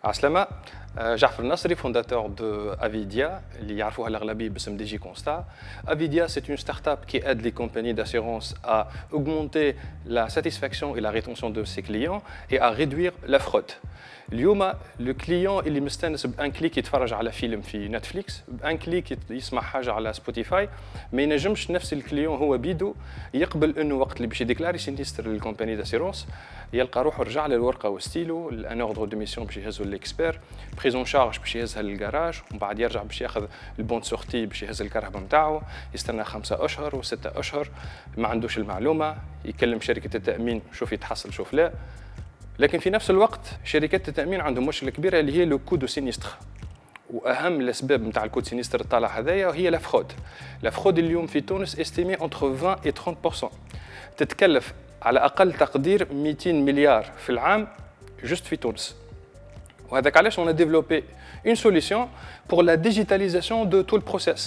Aslama, Jafar Nasri, fondateur de Avidia, اللي يعرفوها الأغلبية باسم DG Constat. Avidia, c'est une start-up qui aide les compagnies d'assurance à augmenter la satisfaction et la rétention de ses clients et à réduire la fraude. اليوم لو كليون اللي مستانس بان كليك يتفرج على فيلم في نتفليكس، بان كليك يسمع حاجه على سبوتيفاي، ما ينجمش نفس الكليون هو بيدو يقبل انه وقت اللي باش يديكلاري سينيستر للكومباني داسيرونس يلقى روحه رجع للورقه وستيلو الان اوردر دو ميسيون باش يهزو للاكسبير، بريزون شارج باش يهزها للجراج، ومن بعد يرجع باش ياخذ البون سورتي باش يهز الكرهبه نتاعو، يستنى 5 اشهر و6 اشهر ما عندوش المعلومه، يكلم شركه التامين شوف يتحصل شوف لا. لكن في نفس الوقت شركات التامين عندهم مشكله كبيره اللي هي لو كو دو سينيستر، واهم الاسباب نتاع الكود سينيستر الطالع هذايا هي لا فرود. لا فرود اليوم في تونس استيمي انتر 20 et 30%، تتكلف على اقل تقدير 200 مليار في العام جست في تونس. وهذاك علاش on a développé une solution pour la digitalisation de tout le process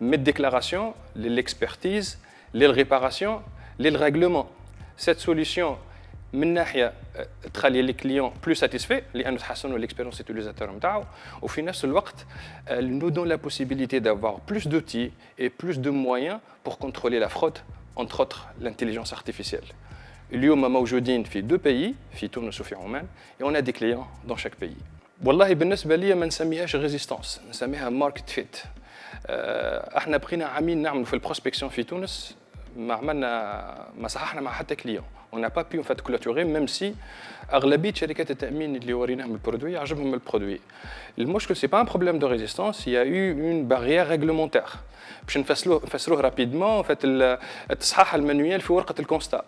من الديكلاراسيون للاكسبرتيز للريباراسيون للرèglement. Cette solution من ناحيه تخلي لي كليون بلو ساتيسفي لانه تحسنوا ليكسبيريونس يوتيليزاتور نتاعو، وفي نفس الوقت nous donne la possibilité d'avoir plus d'outils et plus de moyens pour contrôler la fraude, entre autres l'intelligence artificielle. اليوم موجودين في 2 pays في تونس وفي عمان et on a des clients dans chaque pays. والله بالنسبه لي ما نسميهاش ريزيستانس، نسميها ماركت فيت. احنا بقينا عامين نعملوا في البروسبكسيون في تونس ما صححنا مع حتى كليون. On n'a pas pu en fait clôturer même si أغلبية شركات التأمين اللي وريناهم البرودوي عجبهم البرودوي. المشكل c'est pas un problème de résistance, il y a eu une barrière réglementaire. باش نفسروه رابيدمون فات التصحيح المانويال في ورقة الكونستا.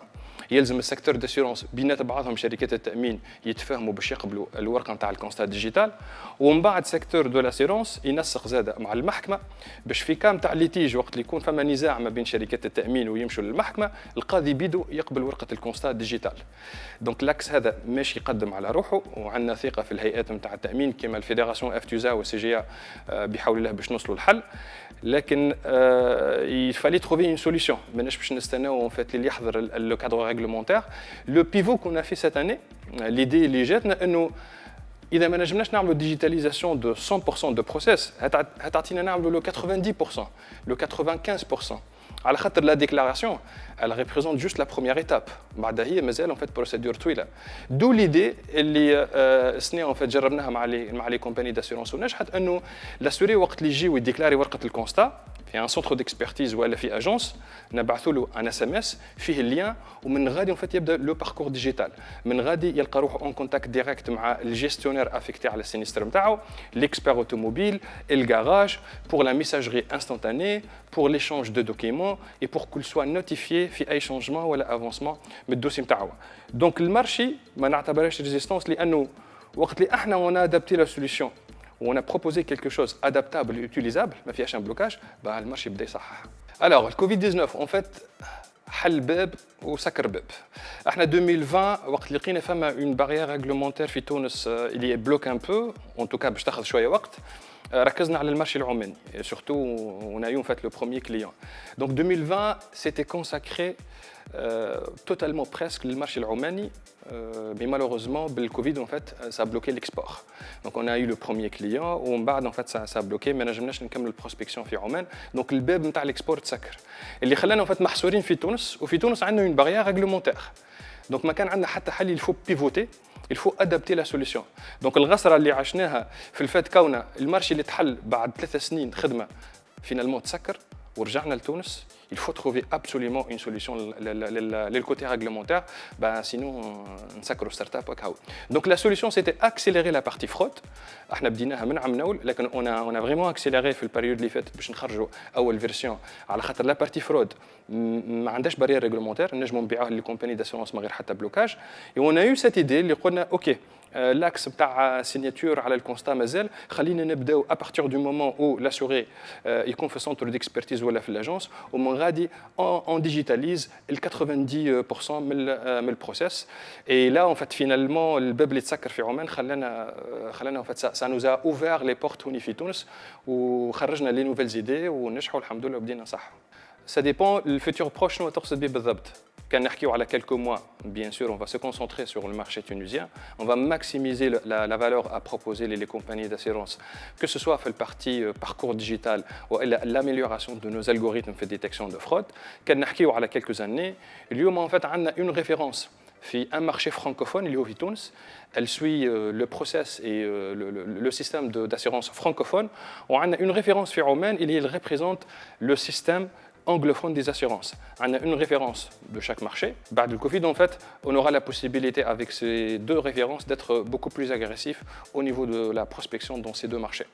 يلزم السيكتور داسيورونس بينات بعضهم شركات التامين يتفاهموا باش يقبلوا الورقه نتاع الكونستا ديجيتال، ومن بعد سيكتور دو لاسيرونس ينسق زاده مع المحكمه باش في كام تاع ليتيج وقت اللي يكون فما نزاع ما بين شركات التامين ويمشوا للمحكمه القاضي بيدو يقبل ورقه الكونستا ديجيتال. دونك لاكس هذا ماشي يقدم على روحه، وعندنا ثقه في الهيئات نتاع التامين كما الفيدراسيون افتوزا والسي جي بيحاول الله باش نوصلوا الحل. لكن يفالي تروفي اون سوليسيون، ماناش باش نستناو فات اللي يحضر لو كادر ريغلومونتير. لو بيفو كون ا في سيت اني ليدي اللي جاتنا انه اذا ما نجمناش نعملوا ديجيتاليزاسيون دو 100% دو بروسيس هتعطينا نعملوا لو 90% لو 95%، على خاطر لا ديكلاراسيون elle représente juste la première étape. بعدها هي مازال en fait procédure طويله. دو ليدي اللي سنه en fait جربناها مع لي كومباني داسيورونس ونجحت، انه لاسوري وقت اللي يجي ويديكلاري ورقه الكونستا في ان سونتر ديكسبرتيز ولا في اجونس نبعثوا له ان اس ام اس فيه اللين، ومن غادي en fait يبدا لو باركور ديجيتال. من غادي يلقى روحه اون كونتاكت ديريكت مع الجيستيونير افيكتي على السينيستر نتاعو، ليكسبير اوتوموبيل، الجاراج، pour la messagerie instantanée, pour l'échange de documents et pour qu'il soit notifié في اي شونجمون ولا افونسمون من الدوسي نتاعو. دونك المارشي ما نعتبرهاش ريزيستانس، لانه وقت اللي احنا ونا ادابتي لا سوليسيون ونا بروبوزي كيلكو شوز ادابتابل يوتيليزابل ما فيهاش ان بلوكاج، المارشي بدا يصحح. الوغ الكوفيد 19 اون فيت حل باب وسكر باب. احنا 2020 وقت اللي لقينا فما اون باريير ريغلومونتير في تونس اللي بلوك ان بو اون توكا باش تاخذ شويه وقت، ركزنا على المارشي العماني surtout on a eu en fait le premier client. Donc 2020 c'était consacré totalement presque le marché العماني, mais malheureusement بالكوفيد en fait ça a bloqué l'export. Donc on a eu le premier client ومن بعد en fait ça a bloqué, ما نجمناش نكمل البروسبكسيون في عمان. Donc الباب نتاع الاكسبور تسكر اللي خلانا en fait محصورين في تونس، وفي تونس عندنا une barrière réglementaire. Donc ما كان عندنا حتى حل، il faut pivoter, il faut adapter la solution. Donc الغسرة اللي عشناها في الفات كونه المارشي اللي تحل بعد 3 سنين خدمة فينالمون تسكر ورجعنا لتونس. Il faut trouver absolument une solution le côté réglementaire, sinon نسكروا ستارت اب هكا. Donc la solution c'était accélérer la partie fraude. احنا بديناها من عام نول، لكن on a vraiment accéléré في البريود اللي فات باش نخرجوا اول فيرسيون، على خاطر لا بارتي فرود ما عندهاش بارير ريغلومونتير نجموا نبيعوها لي كومباني داسيورونس من غير حتى بلوكاج. Et on a eu cette idée اللي قلنا اوكي l'axe تاع سيناتور على الكونستا مازال، خلينا نبداو à partir du moment où l'assuré يكون في سنتر ديكسبرتيز ولا في لاجونس، ومن غادي on digitalise ال 90% من البروسيس. Et là en fait finalement الباب اللي تسكر في عمان خلانا en fait ça nous a ouvert les portes هوني في تونس، وخرجنا لي نوفيل زيدي ونجحوا الحمد لله وبدينا صح. Ça dépend الفيتور بروش شنو تقصد به بالضبط. Quand on a quelques mois, bien sûr, on va se concentrer sur le marché tunisien. On va maximiser la valeur à proposer les compagnies d'assurance, que ce soit fait partie parcours digital ou l'amélioration de nos algorithmes de détection de fraude. Quand on a quelques années, en fait, on a une référence. Un marché francophone, elle suit le process et le système d'assurance francophone. On a une référence في عمان, il représente le système anglophone des assurances. On a une référence de chaque marché. Après le Covid, en fait, on aura la possibilité avec ces deux références d'être beaucoup plus agressif au niveau de la prospection dans ces deux marchés.